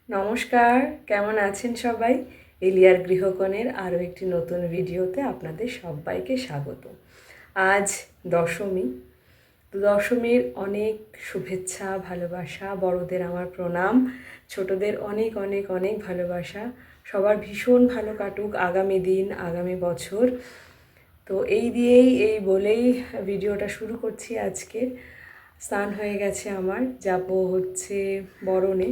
নমস্কার, কেমন আছেন সবাই? এলিয়ার গৃহকোণের আরও একটি নতুন ভিডিওতে আপনাদের সবাইকে স্বাগত। আজ দশমী। দশমীর অনেক শুভেচ্ছা, ভালোবাসা, বড়দের আমার প্রণাম, ছোটদের অনেক অনেক অনেক ভালোবাসা। সবার ভীষণ ভালো কাটুক আগামী দিন, আগামী বছর। তো এই বলেই ভিডিওটা শুরু করছি আজকে। স্নান হয়ে গেছে আমার, যাব হচ্ছে বরণে।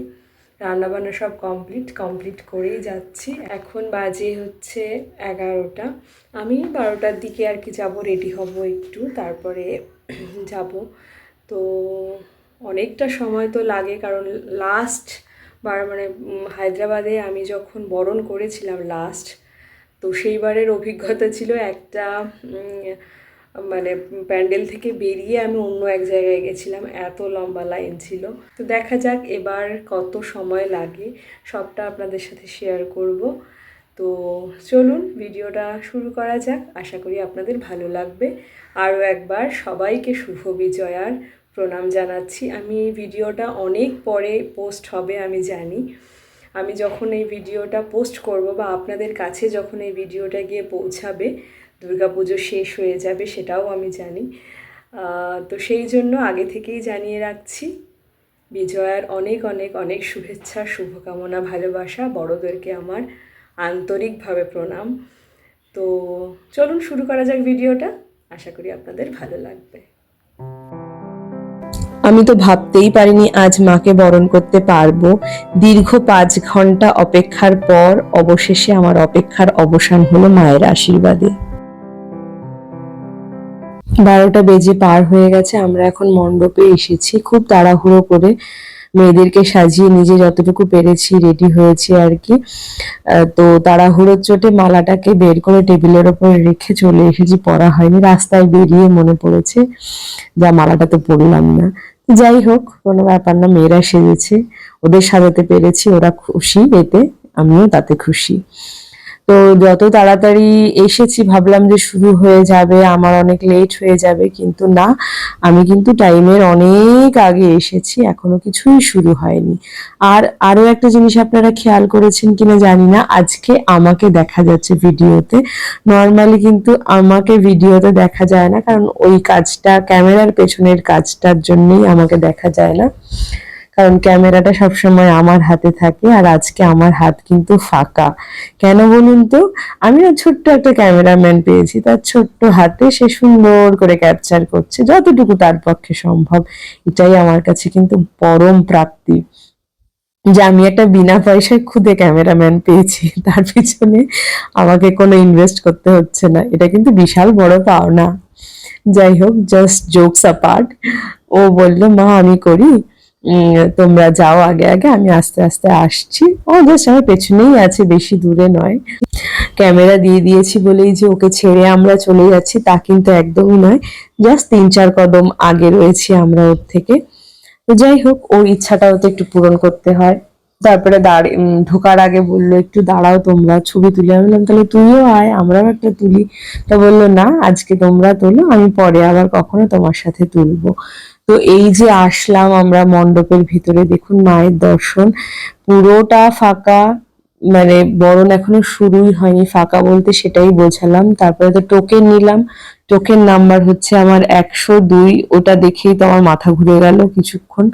রান্নাবান্না সব কমপ্লিট করেই যাচ্ছি। এখন বাজে হচ্ছে 11টা। আমি 12টার দিকে আর কি যাব, রেডি হব একটু, তারপরে যাব। তো অনেকটা সময় তো লাগে, কারণ লাস্ট বার মানে হায়দ্রাবাদে আমি যখন বরণ করেছিলাম লাস্ট, তো সেইবারের অভিজ্ঞতা ছিল একটা মানে প্যান্ডেল থেকে বেরিয়ে আমি অন্য এক জায়গায় গেছিলাম, এত লম্বা লাইন ছিল। তো দেখা যাক এবার কত সময় লাগে, সবটা আপনাদের সাথে শেয়ার করব। তো চলুন ভিডিওটা শুরু করা যাক, আশা করি আপনাদের ভালো লাগবে। আরও একবার সবাইকে শুভ বিজয়ার প্রণাম জানাচ্ছি। আমি এই ভিডিওটা অনেক পরে পোস্ট হবে আমি জানি। আমি যখন এই ভিডিওটা পোস্ট করব বা আপনাদের কাছে যখন এই ভিডিওটা গিয়ে পৌঁছাবে, দুর্গাপুজো শেষ হয়ে যাবে, সেটাও আমি জানি। তো সেই জন্য আগে থেকেই জানিয়ে রাখছি, বিজয়ার অনেক অনেক অনেক শুভেচ্ছা, শুভকামনা, ভালোবাসা, বড়দেরকে আমার আন্তরিকভাবে প্রণাম। তো চলুন শুরু করা যাক ভিডিওটা, আশা করি আপনাদের ভালো লাগবে। আমি তো ভাবতেই পারিনি আজ মাকে বরণ করতে পারবো। দীর্ঘ 5 ঘন্টা অপেক্ষার পর অবশেষে আমার অপেক্ষার অবসান হলো মায়ের আশীর্বাদে। 12টা বেজে পার হয়ে গেছে, আমরা এখন মণ্ডপে এসেছি। খুব তাড়াহুড়ো করে মেয়েদেরকে সাজিয়ে নিজে যতটুকু পেরেছি রেডি হয়েছি আর কি। তো তাড়াহুড়োর চোটে মালাটাকে বের করে টেবিলের ওপর রেখে চলে এসেছি, পরা হয়নি। রাস্তায় বেরিয়ে মনে পড়েছে যা মালাটা তো পরলাম না। যাই হোক, কোনো ব্যাপার না, মেয়েরা সেজেছে, ওদের সাজাতে পেরেছি, ওরা খুশি, এতে আমিও তাতে খুশি। তো যত তাড়াতাড়ি এসেছি ভাবলাম যে শুরু হয়ে যাবে, আমার অনেক লেট হয়ে যাবে, কিন্তু না, আমি কিন্তু টাইমের অনেক আগে এসেছি, এখনো কিছুই শুরু হয়নি। আর আরো একটা জিনিস আপনারা খেয়াল করেছেন কিনা জানি না, আজকে আমাকে দেখা যাচ্ছে ভিডিওতে। নর্মালি কিন্তু আমাকে ভিডিওতে দেখা যায় না, কারণ ওই কাজটা, ক্যামেরার পেছনের কাজটার জন্যই আমাকে দেখা যায় না, কারণ ক্যামেরাটা সবসময় আমার হাতে থাকে, আর আজকে আমার হাত কিন্তু ফাঁকা। কেন বলুন তো? আমি না ছোট্ট একটা ক্যামেরাম্যান পেয়েছি, তার ছোট্ট হাতে সে সুন্দর করে ক্যাপচার করছে যতটুকু তার পক্ষে সম্ভব। এটাই আমার কাছে কিন্তু পরম প্রাপ্তি, যে আমি একটা বিনা পয়সায় খুদে ক্যামেরাম্যান পেয়েছি, তার পিছনে আমাকে কোনো ইনভেস্ট করতে হচ্ছে না। এটা কিন্তু বিশাল বড় পাওনা। যাই হোক, জাস্ট জোকস অ্যাপার্ট, ও বললো মা আমি করি, তোমরা যাও আগে আগে, আমি আস্তে আস্তে আসছি। ও জাস্ট আমার পেছনেই আছে, বেশি দূরে নয়। ক্যামেরা দিয়ে দিয়েছি বলেই যে ওকে ছেড়ে আমরা চলে যাচ্ছি তা কিন্তু একদমই নয়, জাস্ট 3-4 কদম আগে রয়েছি আমরা ওর থেকে। তো যাই হোক, ওর ইচ্ছাটাও তো একটু পূরণ করতে হয়। তারপরে ঢোকার আগে বললো একটু দাঁড়াও তোমরা, ছবি তুলে। আমি বললাম তাহলে তুইও আয়, আমরাও একটা তুলি। তা বললো না, আজকে তোমরা তোলো, আমি পরে আবার কখনো তোমার সাথে তুলবো। তো এই যে আসলাম আমরা মণ্ডপের ভিতরে, দেখুন মায়ের দর্শন পুরোটা ফাঁকা, মানে বরণ এখনো শুরুই হয়নি, ফাঁকা বলতে সেটাই বোঝালাম। তারপরে তো টোকেন নিলাম, টোকেন নাম্বার হচ্ছে আমার 102। ওটা দেখেই তো আমার মাথা ঘুরে গেল কিছুক্ষণ।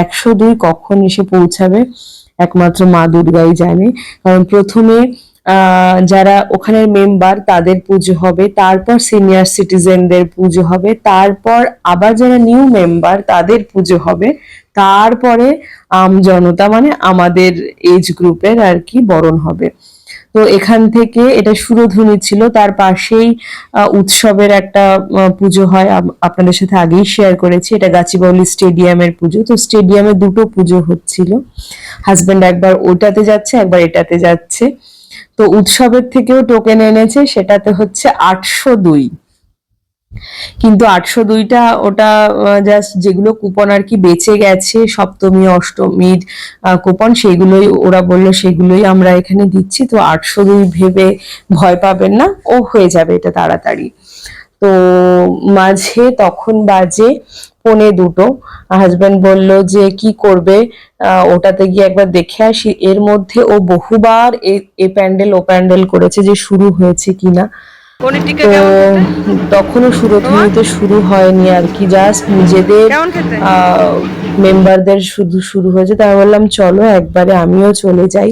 102 কখন এসে পৌঁছাবে একমাত্র মা দুর্গাই জানে। কারণ প্রথমে যারা ওখানের মেম্বার তাদের পুজো হবে, তারপর সিনিয়র সিটিজেনদের পুজো হবে, তারপর আবার যারা নিউ মেম্বার তাদের পুজো হবে, তারপরে জনতা মানে আমাদের এজ গ্রুপের আর কি বরণ হবে। তো এখান থেকে এটা সুরধুনি ছিল, তার পাশেই উৎসবের একটা পুজো হয়, আপনাদের সাথে আগেই শেয়ার করেছি, এটা গাচিবাউলি স্টেডিয়ামের পুজো। তো স্টেডিয়ামে দুটো পুজো হচ্ছিল, হাজবেন্ড একবার ওটাতে যাচ্ছে, একবার এটাতে যাচ্ছে। তো উৎসবের থেকেও টোকেন এনেছে, সেটাতে হচ্ছে 802। কিন্তু 802টা ওটা জাস্ট যেগুলো কুপন আর কি বেঁচে গেছে সপ্তমী অষ্টমীর কুপন, সেইগুলোই ওরা বললো সেগুলোই আমরা এখানে দিচ্ছি। তো 802 ভেবে ভয় পাবেন না, ও হয়ে যাবে এটা তাড়াতাড়ি। তো মাঝে তখন বাজে 1:45। হাজবেন্ড বলল যে কি করবে, ওটাতে গিয়ে একবার দেখে আসি। এর মধ্যে ও বহুবার এ প্যান্ডেল ও প্যান্ডেল করেছে যে শুরু হয়েছে কিনা। পনির টিক্কা তো কেমন খেতে? তখনও সুরতনিতে শুরু হয়নি আর কি, জাস্ট নিজেদের কেমন খেতে? মেম্বারদের শুধু শুরু হয়েছে। তাই বললাম চলো একবারে আমিও চলে যাই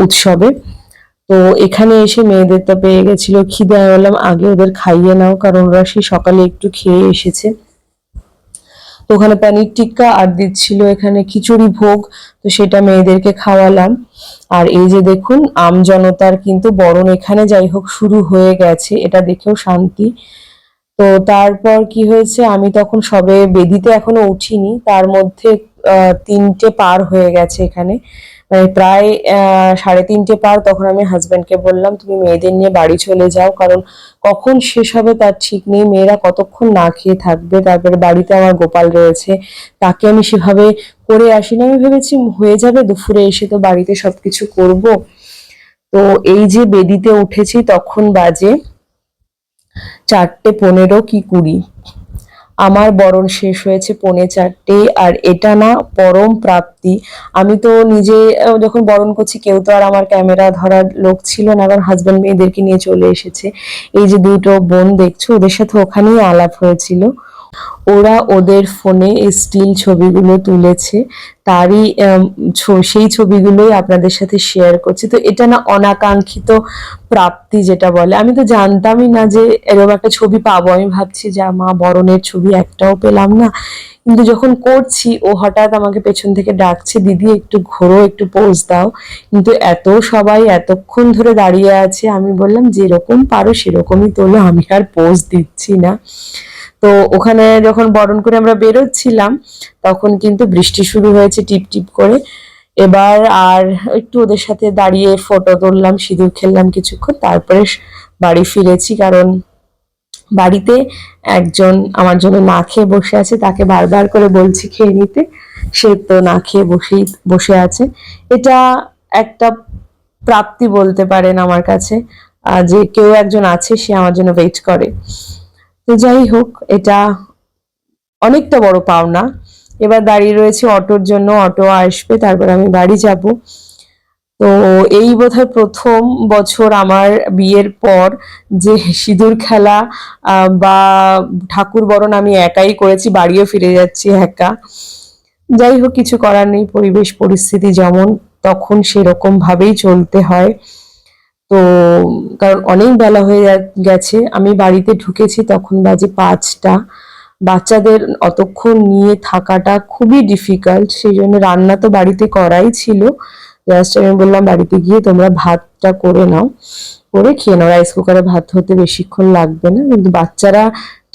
উৎসবে। তো এখানে এসে মেয়েদের তো পেয়ে গেছিল খিদে, আমি বললাম আগে ওদের খাইয়ে নাও, কারণ ওরা সেই সকালে একটু খেয়ে এসেছে। তো ওখানে পনির টিক্কা আর দিচ্ছিল এখানে খিচুড়ি ভোগ, তো সেটা মেয়েদেরকে খাওয়ালাম। আর এই যে দেখুন আমজনতার কিন্তু বরণ এখানে যাই হোক শুরু হয়ে গেছে, এটা দেখেও শান্তি। তো তারপর কি হয়েছে, আমি তখন সবে বেদিতে এখনো উঠিনি, তার মধ্যে 3টে পার হয়ে গেছে এখানে, মানে প্রায় 3:30 পার। তখন আমি হাজবেন্ডকে বললাম তুমি মেয়েদের নিয়ে বাড়ি চলে যাও, কারণ কখন শেষ হবে তার ঠিক নেই, মেয়েরা কতক্ষণ না খেয়ে থাকবে। তারপরে বাড়িতে আমার গোপাল রয়েছে, তাকে আমি সেভাবে করে আসিনি। আমি ভেবেছি হয়ে যাবে, দুপুরে এসে তো বাড়িতে সবকিছু করব। তো এই যে বেদিতে উঠেছি তখন বাজে 4:15 কি 20। আমার বরণ শেষ হয়েছে 3:45। আর এটা না পরম প্রাপ্তি। আমি তো নিজে যখন বরণ করছি কেউ তো আর আমার ক্যামেরা ধরার লোক ছিল না, কারণ হাজবেন্ড মেয়েদেরকে নিয়ে চলে এসেছে। এই যে দুটো বোন দেখছো, ওদের সাথে ওখানেই আলাপ হয়েছিল। ওরা ওদের ফোনে স্টিল ছবিগুলো তুলেছে, তারই সেই ছবিগুলোই আপনাদের সাথে শেয়ার করছি। তো এটা না অনাকাঙ্ক্ষিত প্রাপ্তি যেটা বলে, আমি তো জানতামই না যে এরকম একটা ছবি পাবো। আমি ভাবছি যে মা বরণের ছবি একটাও পেলাম না, কিন্তু যখন করছি ও হঠাৎ আমাকে পেছন থেকে ডাকছে দিদি একটু ঘোরো, একটু পোজ দাও। কিন্তু এত সবাই এতক্ষণ ধরে দাঁড়িয়ে আছে, আমি বললাম যেরকম পারো সেরকমই তোলো, আমি আর পোজ দিচ্ছি না। তো ওখানে যখন বরণ করে আমরা বেরোচ্ছিলাম তখন কিন্তু বৃষ্টি শুরু হয়েছে টিপ টিপ করে। এবার আর একটু ওদের সাথে দাঁড়িয়ে ফটো তুললাম, সিঁদুর খেললাম কিছুক্ষণ, তারপরে বাড়ি ফিরেছি। কারণ বাড়িতে একজন আমার জন্য না খেয়ে বসে আছে, তাকে বারবার করে বলছি খেয়ে নিতে, সে তো না খেয়ে বসে আছে। এটা একটা প্রাপ্তি বলতে পারেন আমার কাছে, যে কেউ একজন আছে সে আমার জন্য ওয়েট করে। তো যাই হোক, এটা অনেকটা বড় পাওনা। এবার দাঁড়িয়ে রয়েছে অটোর জন্য, অটো আসবে তারপর আমি বাড়ি যাব। তো এই বোধহয় প্রথম বছর আমার বিয়ের পর যে সিঁদুর খেলা বা ঠাকুর বরণ আমি একাই করেছি, বাড়িও ফিরে যাচ্ছি একা। যাই হোক, কিছু করার নেই, পরিবেশ পরিস্থিতি যেমন তখন সেরকম ভাবেই চলতে হয়। তো কারণ অনেক বেলা হয়ে গেছে, আমি বাড়িতে ঢুকেছি তখন বাজে 5টা। বাচ্চাদের অতক্ষণ নিয়ে থাকাটা খুবই ডিফিকাল্ট, সেই জন্য রান্না তো বাড়িতে করাই ছিল। জাস্ট আমি বললাম বাড়িতে গিয়ে তোমরা ভাতটা করে নাও, করে খেয়ে নাও, রাইস কুকারে ভাত হতে বেশিক্ষণ লাগবে না। কিন্তু বাচ্চারা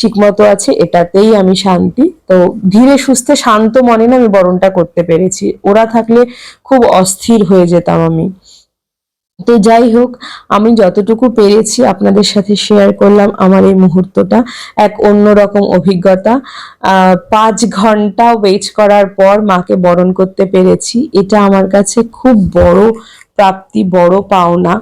ঠিক মতো আছে, এটাতেই আমি শান্তি। তো ধীরে সুস্থে শান্ত মনে না আমি বরণটা করতে পেরেছি, ওরা থাকলে খুব অস্থির হয়ে যেতাম আমি। তো যাই হোক, আমি যতটুকু পেরেছি আপনাদের সাথে শেয়ার করলাম আমার এই মুহূর্তটা, এক অন্যরকম অভিজ্ঞতা। 5 ঘন্টা ওয়েট করার পর মাকে বরণ করতে পেরেছি, এটা আমার কাছে খুব বড় প্রাপ্তি, বড় পাওনা।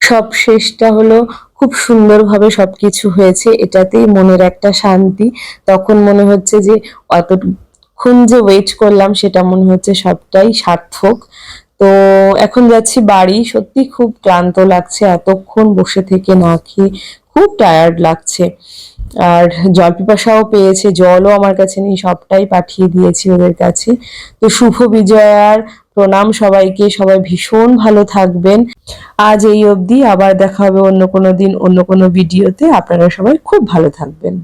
সব শেষটা হলো খুব সুন্দরভাবে সবকিছু হয়েছে, এটাতেই মনের একটা শান্তি। তখন মনে হচ্ছে যে অতক্ষণ যে ওয়েট করলাম সেটা মনে হচ্ছে সবটাই সার্থক। তো এখন যাচ্ছি বাড়ি, সত্যি খুব ক্লান্ত লাগছে, এতক্ষণ বসে থেকে না খেয়ে খুব টায়ার্ড লাগছে। আর জল পিপাসাও পেয়েছে, জলও আমার কাছে নেই, সবটাই পাঠিয়ে দিয়েছি ওদের কাছে। তো শুভ বিজয়ার প্রণাম সবাইকে, সবাই ভীষণ ভালো থাকবেন। আজ এই অবধি, আবার দেখা হবে অন্য কোনো দিন অন্য কোনো ভিডিওতে। আপনারা সবাই খুব ভালো থাকবেন।